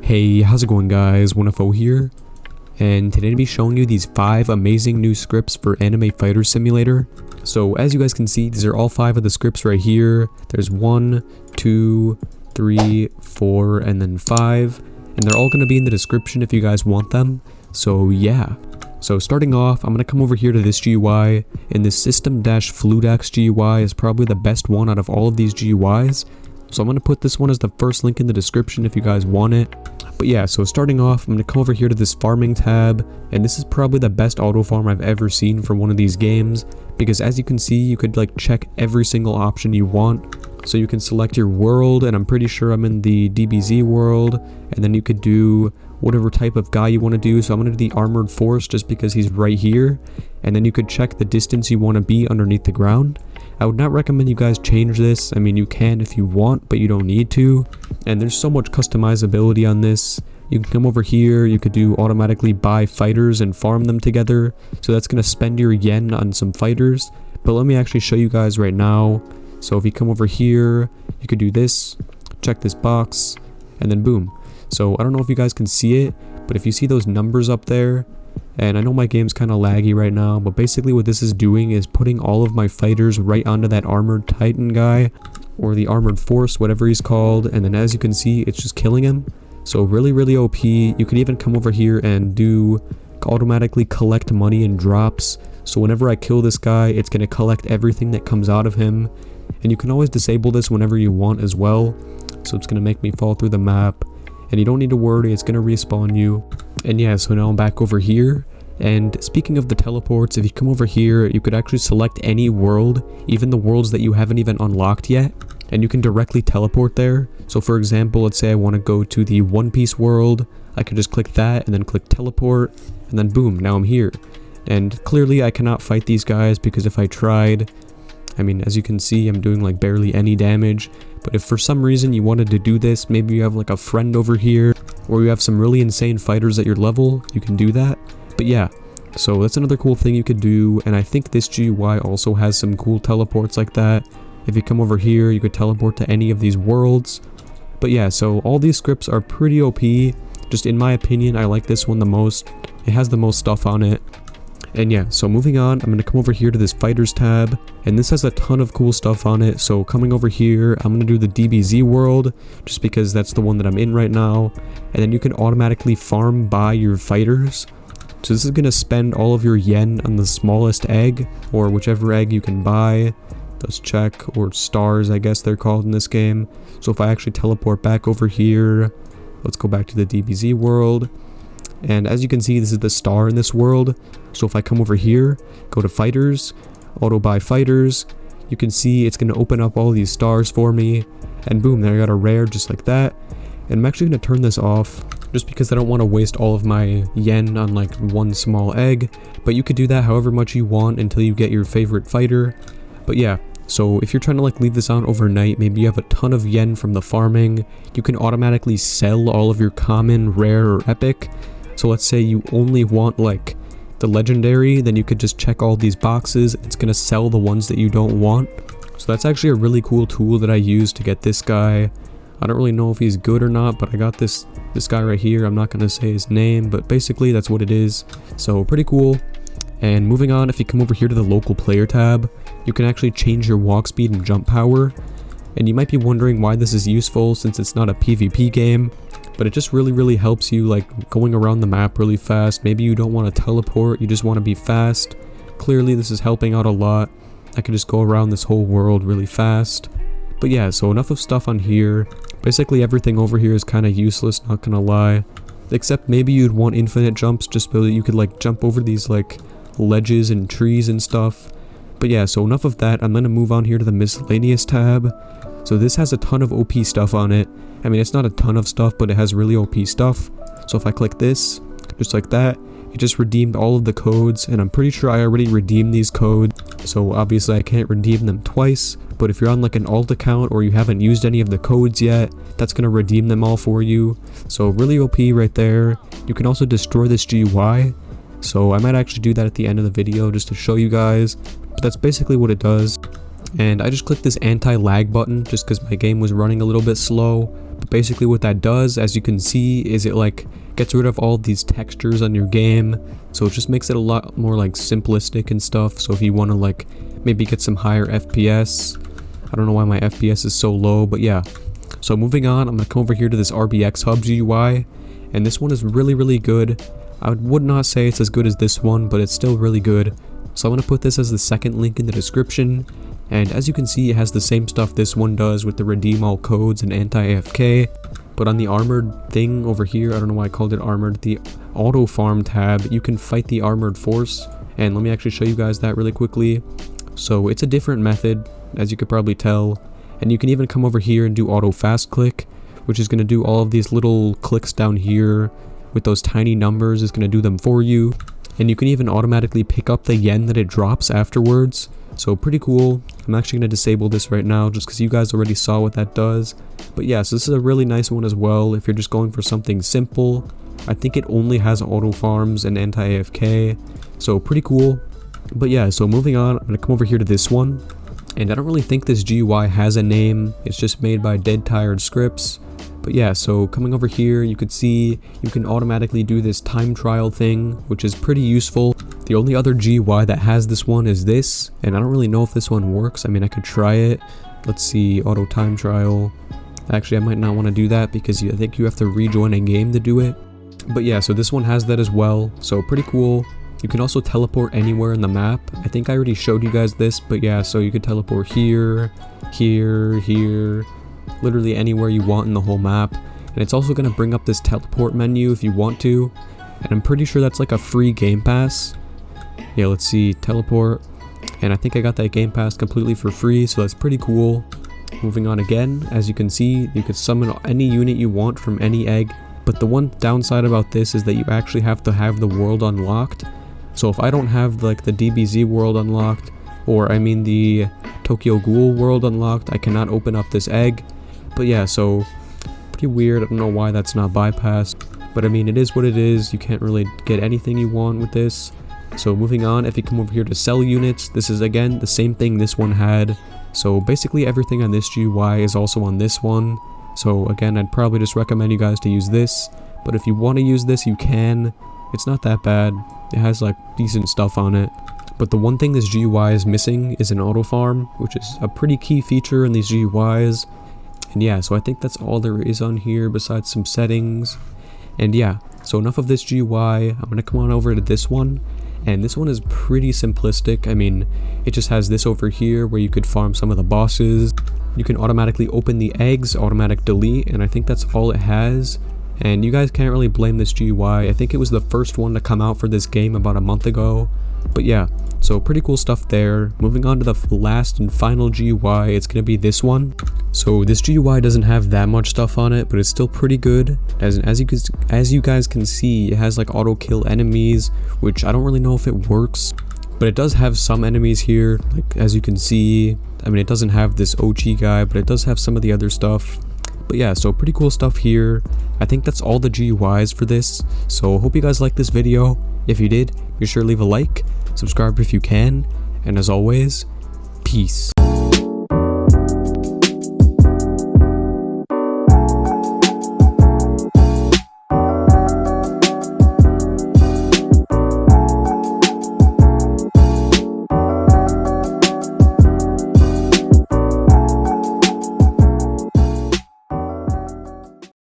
Hey, how's it going guys? 1FO here, and today I'll be showing you these 5 amazing new scripts for Anime Fighter Simulator. So as you guys can see, these are all 5 of the scripts right here. There's 1, 2, 3, 4, and then 5, and they're all going to be in the description if you guys want them. So yeah. So starting off, I'm going to come over here to this GUI, and this system-fludax GUI is probably the best one out of all of these GUIs. So I'm going to put this one as the first link in the description if you guys want it. But yeah, so starting off, I'm going to come over here to this farming tab, and this is probably the best auto farm I've ever seen for one of these games, because as you can see, you could like check every single option you want. So you can select your world, and I'm pretty sure I'm in the DBZ world, and then you could do whatever type of guy you want to do. So I'm going to do the armored force just because he's right here, and then you could check the distance you want to be underneath the ground. I would not recommend you guys change this. I mean, you can if you want, but you don't need to. And there's so much customizability on this. You can come over here, you could do automatically buy fighters and farm them together. So that's going to spend your yen on some fighters. But let me actually show you guys right now. So if you come over here, you could do this, check this box, and then boom. So I don't know if you guys can see it, but if you see those numbers up there, and I know my game's kind of laggy right now, but basically what this is doing is putting all of my fighters right onto that armored titan guy, or the armored force, whatever he's called, and then as you can see, it's just killing him. So really OP. You can even come over here and do automatically collect money in drops. So whenever I kill this guy, it's going to collect everything that comes out of him. And you can always disable this whenever you want as well. So it's going to make me fall through the map. And you don't need to worry, it's going to respawn you. And yeah, so now I'm back over here. And speaking of the teleports, if you come over here, you could actually select any world, even the worlds that you haven't even unlocked yet, and you can directly teleport there. So for example, let's say I want to go to the One Piece world, I could just click that and then click teleport, and then boom, now I'm here. And clearly I cannot fight these guys because if I tried, I mean, as you can see, I'm doing like barely any damage. But if for some reason you wanted to do this, maybe you have like a friend over here, or you have some really insane fighters at your level, you can do that. But yeah, so that's another cool thing you could do, and I think this GUI also has some cool teleports like that. If you come over here, you could teleport to any of these worlds. But yeah, so all these scripts are pretty OP. Just in my opinion, I like this one the most. It has the most stuff on it. And yeah, so moving on, I'm going to come over here to this fighters tab, and this has a ton of cool stuff on it. So coming over here, I'm going to do the DBZ world, just because that's the one that I'm in right now. And then you can automatically farm by your fighters. So this is going to spend all of your yen on the smallest egg, or whichever egg you can buy. Let's check, or stars I guess they're called in this game. So if I actually teleport back over here, let's go back to the DBZ world. And as you can see, this is the star in this world. So if I come over here, go to fighters, auto buy fighters, you can see it's going to open up all these stars for me. And boom, there I got a rare just like that. And I'm actually going to turn this off just because I don't want to waste all of my yen on like one small egg. But you could do that however much you want until you get your favorite fighter. But yeah, so if you're trying to like leave this on overnight, maybe you have a ton of yen from the farming, you can automatically sell all of your common, rare, or epic. So let's say you only want like the legendary, then you could just check all these boxes. It's going to sell the ones that you don't want. So that's actually a really cool tool that I use to get this guy. I don't really know if he's good or not, but I got this guy right here. I'm not going to say his name, but basically that's what it is. So pretty cool. And moving on, if you come over here to the local player tab, you can actually change your walk speed and jump power. And you might be wondering why this is useful since it's not a PvP game, but it just really helps you like going around the map really fast. Maybe you don't want to teleport, you just want to be fast. Clearly this is helping out a lot. I can just go around this whole world really fast. But yeah, so enough of stuff on here. Basically everything over here is kind of useless, not gonna lie. Except maybe you'd want infinite jumps just so that you could like jump over these like ledges and trees and stuff. But yeah, so enough of that. I'm gonna move on here to the miscellaneous tab. So this has a ton of OP stuff on it. I mean, it's not a ton of stuff, but it has really OP stuff. So if I click this, just like that, it just redeemed all of the codes, and I'm pretty sure I already redeemed these codes. So obviously I can't redeem them twice, but if you're on like an alt account or you haven't used any of the codes yet, that's going to redeem them all for you. So really OP right there. You can also destroy this GUI. So I might actually do that at the end of the video just to show you guys, but that's basically what it does. And I just clicked this anti-lag button just because my game was running a little bit slow. But basically what that does, as you can see, is it like gets rid of all these textures on your game. So it just makes it a lot more like simplistic and stuff. So if you want to like maybe get some higher FPS, I don't know why my FPS is so low, but yeah. So moving on, I'm gonna come over here to this RBX Hub GUI, and this one is really good. I would not say it's as good as this one, but it's still really good. So I'm gonna put this as the second link in the description. And as you can see, it has the same stuff this one does with the redeem all codes and anti-AFK. But on the armored thing over here, I don't know why I called it armored, the Autofarm tab, you can fight the armored force. And let me actually show you guys that really quickly. So it's a different method, as you could probably tell. And you can even come over here and do auto fast click, which is going to do all of these little clicks down here with those tiny numbers. It's going to do them for you. And you can even automatically pick up the yen that it drops afterwards. So pretty cool. I'm actually going to disable this right now just because you guys already saw what that does. But yeah, so this is a really nice one as well if you're just going for something simple. I think it only has auto farms and anti-AFK, so pretty cool. But yeah, so moving on, I'm going to come over here to this one. And I don't really think this GUI has a name. It's just made by DeadTired Scripts. But yeah, so coming over here, you could see you can automatically do this time trial thing, which is pretty useful. The only other GUI that has this one is this, and I don't really know if this one works. I mean, I could try it. Let's see, auto time trial. Actually, I might not want to do that because I think you have to rejoin a game to do it. But yeah, so this one has that as well, so pretty cool. You can also teleport anywhere in the map. I think I already showed you guys this, but yeah, so you could teleport here, here, here, literally anywhere you want in the whole map. And it's also going to bring up this teleport menu if you want to. And I'm pretty sure that's like a free game pass. Yeah, let's see, teleport. And I think I got that game pass completely for free, so that's pretty cool. Moving on again, as you can see, you could summon any unit you want from any egg. But the one downside about this is that you actually have to have the world unlocked. So if I don't have like the DBZ world unlocked, or I mean the Tokyo Ghoul world unlocked, I cannot open up this egg. But yeah, so pretty weird. I don't know why that's not bypassed. But I mean, it is what it is. You can't really get anything you want with this. So moving on, if you come over here to sell units, this is again the same thing this one had. So basically everything on this GUI is also on this one. So again, I'd probably just recommend you guys to use this. But if you want to use this, you can. It's not that bad. It has like decent stuff on it. But the one thing this GUI is missing is an auto farm, which is a pretty key feature in these GUIs. And yeah, so I think that's all there is on here besides some settings. And yeah, so enough of this GUI. I'm going to come on over to this one. And this one is pretty simplistic. I mean, it just has this over here where you could farm some of the bosses. You can automatically open the eggs, automatic delete, and I think that's all it has. And you guys can't really blame this GUI. I think it was the first one to come out for this game about a month ago. But yeah, so pretty cool stuff there. Moving on to the last and final GUI, it's going to be this one. So this GUI doesn't have that much stuff on it, but it's still pretty good. As you guys can see, it has like auto kill enemies, which I don't really know if it works. But it does have some enemies here, like as you can see. I mean, it doesn't have this Ochi guy, but it does have some of the other stuff. But yeah, so pretty cool stuff here. I think that's all the GUIs for this. So hope you guys liked this video. If you did, be sure to leave a like, subscribe if you can, and as always, peace.